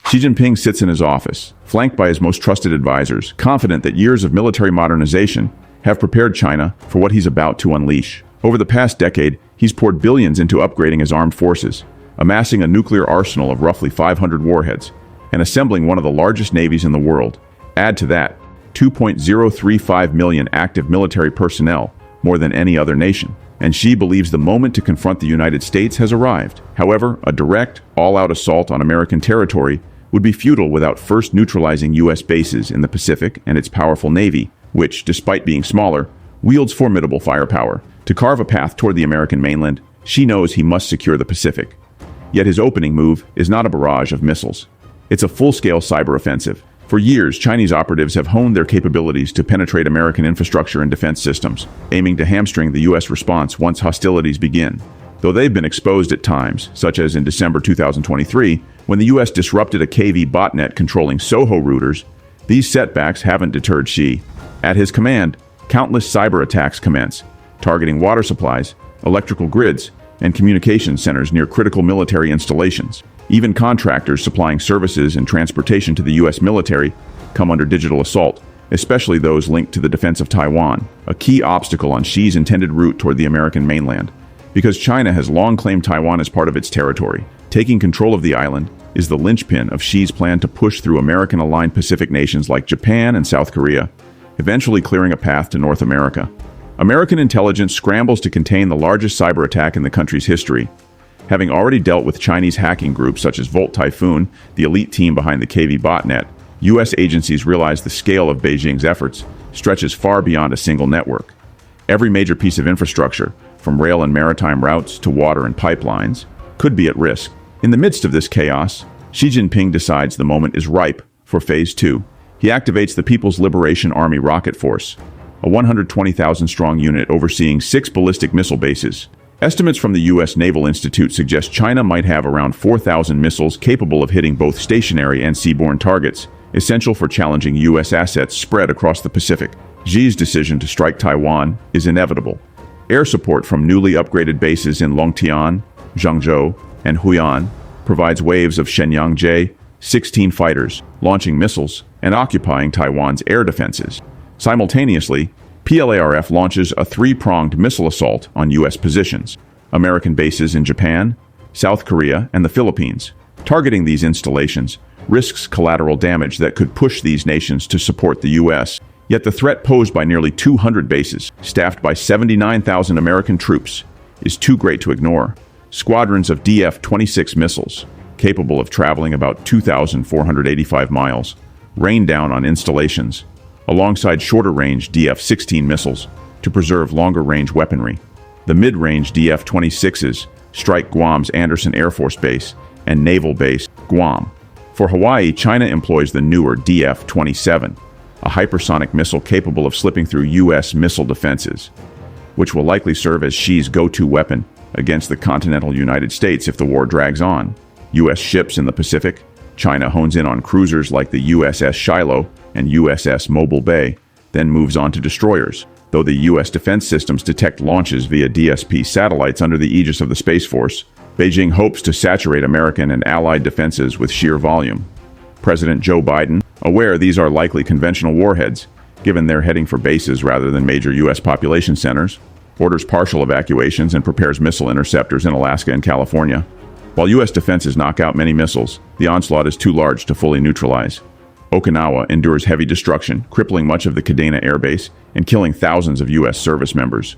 Xi Jinping sits in his office, flanked by his most trusted advisors, confident that years of military modernization have prepared China for what he's about to unleash. Over the past decade, he's poured billions into upgrading his armed forces, amassing a nuclear arsenal of roughly 500 warheads, and assembling one of the largest navies in the world. Add to that 2.035 million active military personnel, more than any other nation. And Xi believes the moment to confront the United States has arrived. However, a direct, all-out assault on American territory would be futile without first neutralizing U.S. bases in the Pacific and its powerful navy, which, despite being smaller, wields formidable firepower. To carve a path toward the American mainland, Xi knows he must secure the Pacific. Yet his opening move is not a barrage of missiles. It's a full-scale cyber offensive. For years, Chinese operatives have honed their capabilities to penetrate American infrastructure and defense systems, aiming to hamstring the U.S. response once hostilities begin. Though they've been exposed at times, such as in December 2023, when the U.S. disrupted a KV botnet controlling Soho routers, these setbacks haven't deterred Xi. At his command, countless cyber attacks commence, targeting water supplies, electrical grids, and communications centers near critical military installations. Even contractors supplying services and transportation to the U.S. military come under digital assault, especially those linked to the defense of Taiwan, a key obstacle on Xi's intended route toward the American mainland. Because China has long claimed Taiwan as part of its territory, taking control of the island is the linchpin of Xi's plan to push through American-aligned Pacific nations like Japan and South Korea, eventually clearing a path to North America. American intelligence scrambles to contain the largest cyber attack in the country's history. Having already dealt with Chinese hacking groups such as Volt Typhoon, the elite team behind the KV botnet, U.S. agencies realize the scale of Beijing's efforts stretches far beyond a single network. Every major piece of infrastructure, from rail and maritime routes to water and pipelines, could be at risk. In the midst of this chaos, Xi Jinping decides the moment is ripe for Phase 2. He activates the People's Liberation Army Rocket Force, a 120,000-strong unit overseeing 6 ballistic missile bases. Estimates from the U.S. Naval Institute suggest China might have around 4,000 missiles capable of hitting both stationary and seaborne targets, essential for challenging U.S. assets spread across the Pacific. Xi's decision to strike Taiwan is inevitable. Air support from newly upgraded bases in Longtian, Zhangzhou, and Hui'an provides waves of Shenyang J-16 fighters, launching missiles and occupying Taiwan's air defenses. Simultaneously, PLARF launches a 3-pronged missile assault on U.S. positions, American bases in Japan, South Korea, and the Philippines. Targeting these installations risks collateral damage that could push these nations to support the U.S. Yet the threat posed by nearly 200 bases, staffed by 79,000 American troops, is too great to ignore. Squadrons of DF-26 missiles, capable of traveling about 2,485 miles, rain down on installations, alongside shorter-range DF-16 missiles to preserve longer-range weaponry. The mid-range DF-26s strike Guam's Andersen Air Force Base and Naval Base, Guam. For Hawaii, China employs the newer DF-27, a hypersonic missile capable of slipping through U.S. missile defenses, which will likely serve as Xi's go-to weapon against the continental United States if the war drags on. U.S. ships in the Pacific, China hones in on cruisers like the USS Shiloh and USS Mobile Bay, then moves on to destroyers. Though the U.S. defense systems detect launches via DSP satellites under the aegis of the Space Force, Beijing hopes to saturate American and allied defenses with sheer volume. President Joe Biden, aware these are likely conventional warheads, given they're heading for bases rather than major U.S. population centers, orders partial evacuations and prepares missile interceptors in Alaska and California. While U.S. defenses knock out many missiles, the onslaught is too large to fully neutralize. Okinawa endures heavy destruction, crippling much of the Kadena Air Base and killing thousands of U.S. service members.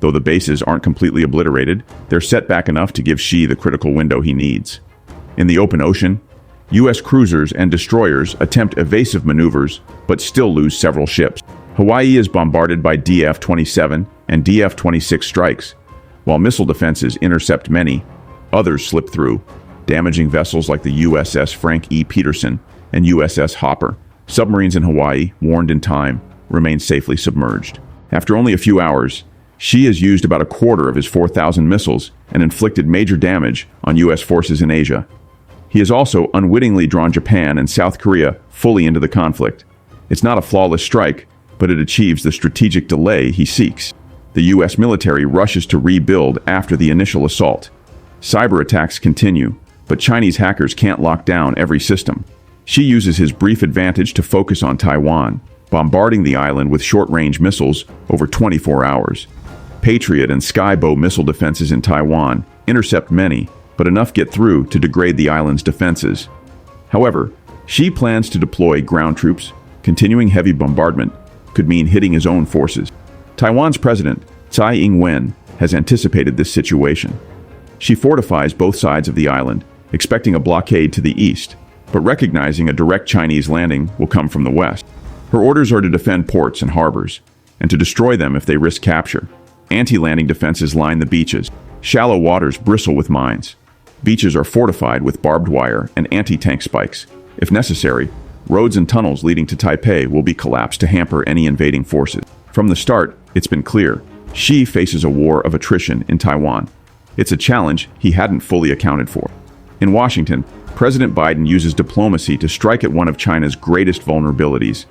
Though the bases aren't completely obliterated, they're set back enough to give Xi the critical window he needs. In the open ocean, U.S. cruisers and destroyers attempt evasive maneuvers, but still lose several ships. Hawaii is bombarded by DF-27 and DF-26 strikes. While missile defenses intercept many, others slip through, damaging vessels like the USS Frank E. Peterson and USS Hopper. Submarines in Hawaii, warned in time, remain safely submerged. After only a few hours, Xi has used about a quarter of his 4,000 missiles and inflicted major damage on U.S. forces in Asia. He has also unwittingly drawn Japan and South Korea fully into the conflict. It's not a flawless strike, but it achieves the strategic delay he seeks. The U.S. military rushes to rebuild after the initial assault. Cyber attacks continue, But Chinese hackers can't lock down every system. Xi uses his brief advantage to focus on Taiwan, bombarding the island with short-range missiles over 24 hours. Patriot and Skybow missile defenses in Taiwan intercept many, but enough get through to degrade the island's defenses. However, Xi plans to deploy ground troops. Continuing heavy bombardment could mean hitting his own forces. Taiwan's president, Tsai Ing-wen, has anticipated this situation. She fortifies both sides of the island, expecting a blockade to the east, but recognizing a direct Chinese landing will come from the west. Her orders are to defend ports and harbors, and to destroy them if they risk capture. Anti-landing defenses line the beaches. Shallow waters bristle with mines. Beaches are fortified with barbed wire and anti-tank spikes. If necessary, roads and tunnels leading to Taipei will be collapsed to hamper any invading forces. From the start, it's been clear, Xi faces a war of attrition in Taiwan. It's a challenge he hadn't fully accounted for. In Washington, President Biden uses diplomacy to strike at one of China's greatest vulnerabilities,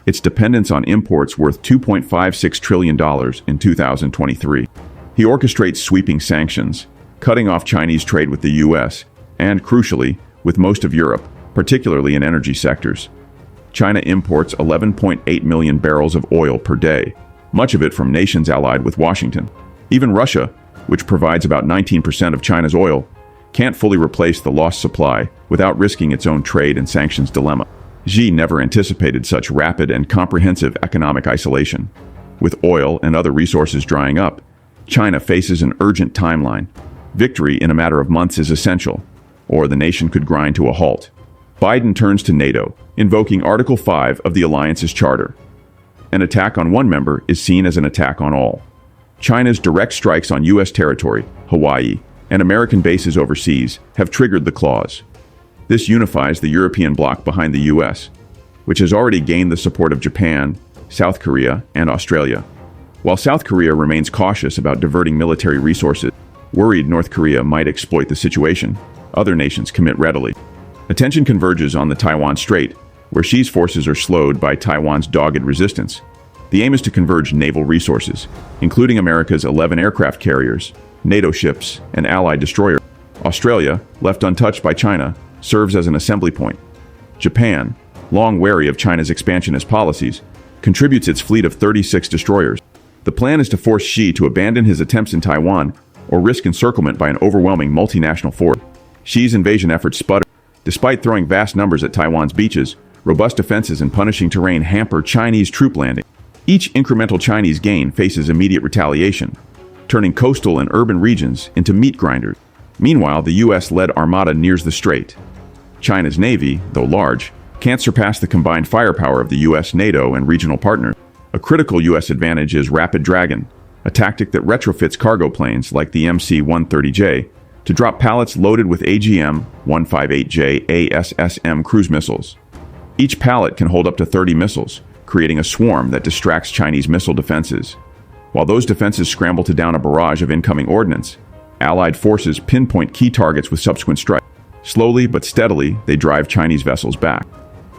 its dependence on imports worth $2.56 trillion in 2023. He orchestrates sweeping sanctions, cutting off Chinese trade with the U.S., and, crucially, with most of Europe, particularly in energy sectors. China imports 11.8 million barrels of oil per day, much of it from nations allied with Washington. Even Russia, which provides about 19% of China's oil, can't fully replace the lost supply without risking its own trade and sanctions dilemma. Xi never anticipated such rapid and comprehensive economic isolation. With oil and other resources drying up, China faces an urgent timeline. Victory in a matter of months is essential, or the nation could grind to a halt. Biden turns to NATO, invoking Article 5 of the alliance's charter. An attack on one member is seen as an attack on all. China's direct strikes on U.S. territory, Hawaii, and American bases overseas have triggered the clause. This unifies the European bloc behind the U.S., which has already gained the support of Japan, South Korea, and Australia. While South Korea remains cautious about diverting military resources, worried North Korea might exploit the situation, other nations commit readily. Attention converges on the Taiwan Strait, where Xi's forces are slowed by Taiwan's dogged resistance. The aim is to converge naval resources, including America's 11 aircraft carriers, NATO ships, and Allied destroyers. Australia, left untouched by China, serves as an assembly point. Japan, long wary of China's expansionist policies, contributes its fleet of 36 destroyers. The plan is to force Xi to abandon his attempts in Taiwan or risk encirclement by an overwhelming multinational force. Xi's invasion efforts sputter. Despite throwing vast numbers at Taiwan's beaches, robust defenses and punishing terrain hamper Chinese troop landing. Each incremental Chinese gain faces immediate retaliation, turning coastal and urban regions into meat grinders. Meanwhile, the U.S.-led armada nears the strait. China's navy, though large, can't surpass the combined firepower of the U.S., NATO, and regional partners. A critical U.S. advantage is Rapid Dragon, a tactic that retrofits cargo planes like the MC-130J to drop pallets loaded with AGM-158J ASSM cruise missiles. Each pallet can hold up to 30 missiles, creating a swarm that distracts Chinese missile defenses. While those defenses scramble to down a barrage of incoming ordnance, Allied forces pinpoint key targets with subsequent strikes. Slowly but steadily, they drive Chinese vessels back.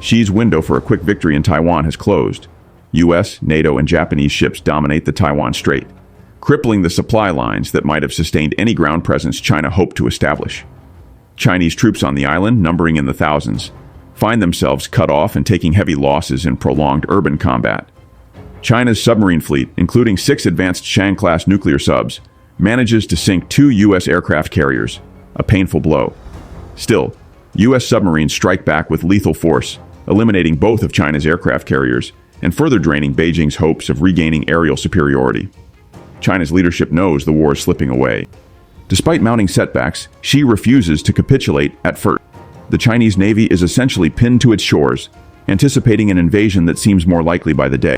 Xi's window for a quick victory in Taiwan has closed. U.S., NATO, and Japanese ships dominate the Taiwan Strait, crippling the supply lines that might have sustained any ground presence China hoped to establish. Chinese troops on the island, numbering in the thousands, find themselves cut off and taking heavy losses in prolonged urban combat. China's submarine fleet, including 6 advanced Shang-class nuclear subs, manages to sink 2 U.S. aircraft carriers, a painful blow. Still, U.S. submarines strike back with lethal force, eliminating both of China's aircraft carriers and further draining Beijing's hopes of regaining aerial superiority. China's leadership knows the war is slipping away. Despite mounting setbacks, Xi refuses to capitulate at first. The Chinese Navy is essentially pinned to its shores, anticipating an invasion that seems more likely by the day.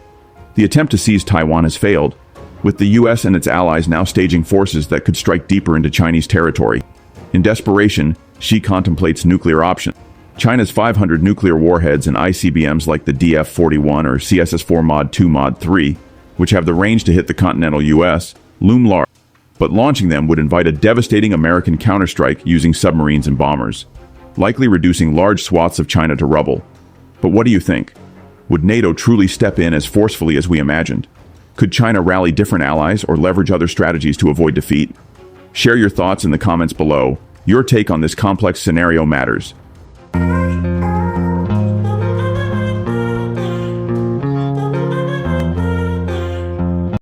The attempt to seize Taiwan has failed, with the U.S. and its allies now staging forces that could strike deeper into Chinese territory. In desperation, Xi contemplates nuclear options. China's 500 nuclear warheads and ICBMs like the DF-41 or CSS-4 Mod 2 Mod 3, which have the range to hit the continental U.S., loom large. But launching them would invite a devastating American counterstrike using submarines and bombers, likely reducing large swaths of China to rubble. But what do you think? Would NATO truly step in as forcefully as we imagined? Could China rally different allies or leverage other strategies to avoid defeat? Share your thoughts in the comments below, Your take on this complex scenario matters.